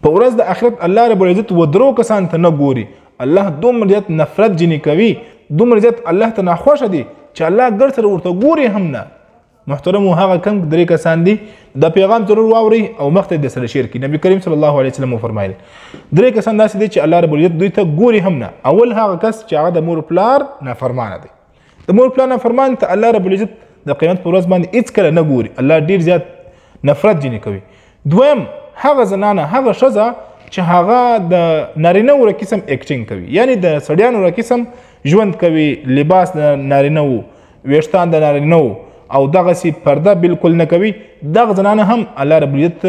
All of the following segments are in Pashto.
په ورځ د آخرت الله رب العزت ودرو کسان ته نه ګوري. الله دومره زیات نفرت ځینې کوي، دومره زیات الله ته ناخوښه دي چې الله ګر سره ورته ګوري هم نه. محترمو هغه کم درې کسان دي د پیغام ضرور واوري او مخته د سره شیر کړي. نبی کریم صلی الله علیه وسلم وفرمایل درې کسان داسې دي چې الله رب العزت دوی ته ګوري هم نه. اول هغه کس چې هغه د مور پلار نافرمانه دی. د مور پلار نافرمان ته الله رب العزت د قیامت پر ورځ باندې هیڅ کله نه ګوري، الله ډیر زیات نفرت ځینې کوي. دویم هغه زنانه، هغه ښځه چې هغه د نارینه وره قسم اکټینګ کوي، یعنی د سړیانو وره قسم ژوند کوي، لباس د نارینه وو، ویښتان د نارینه وو او دغسې پرده بالکل نه کوي. دغه زنانه هم الله رب العزت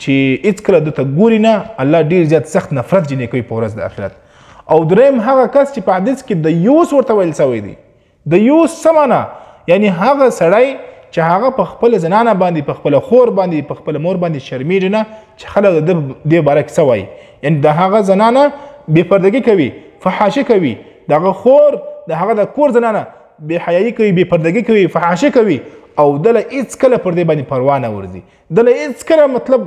چې هیڅ کله دته ګوري نه، الله ډیر زیات سخت نفرت ځینې کوي په ورځ د آخرت. او دریم هغه کس چې په حدیث کې د یوس ورته ویل سوی دی. د یوس څه معنا؟ یعنی هغه سړی چې هغه په خپل زنانه باندې، په خپل خور باندې، په خپل مور باندې شرمیږي نه چې خلک د دې باره کې څه وایي. یعنی د هغه زنانه بې پردګي کوي، فحاشي کوي، دغه خور د هغه د کور زنانه بې حیایي کوي، بې پردګي کوي، فحاشي کوي او دله هېڅ کله پر دې باندې پروا نه ورځي. دله هېڅ کله مطلب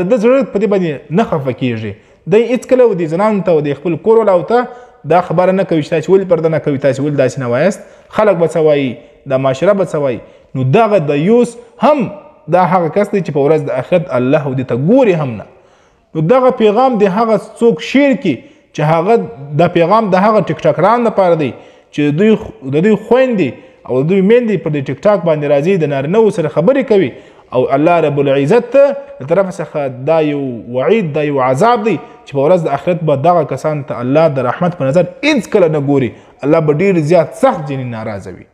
د ده زړه په دې باندې نه خفه کېږي. دی هېڅ کله د زنانو ته او د خپل کور والاو ته دا خبره نه کوي چې تاسې ولې پرده نه کوي، تاسې ولې داسې نه وایاست، خلک به څه وایي، د معاشره به څه وایي. نو دغه د یوس هم دا هغه کس دی چې په ورځ د آخرت الله دې ته ګوري هم نه. نو دغه پیغام د هغه څوک شیر کړي چې هغه د پیغام د هغه ټیک ټاکرانو لپاره دی چې د دوی خویندې او د دوی میندې پر دې ټیک ټاک باندې راځي، د نارینهو سره خبرې کوي او الله رب العزت له طرفه څخه دا یو وعید، دا یو عذاب دی چې په ورځ د آخرت به دغه کسانو ته الله د رحمت په نظر هېڅ کله نه ګوري. الله به ډېر زیات سخت ځینې ناراضه وي.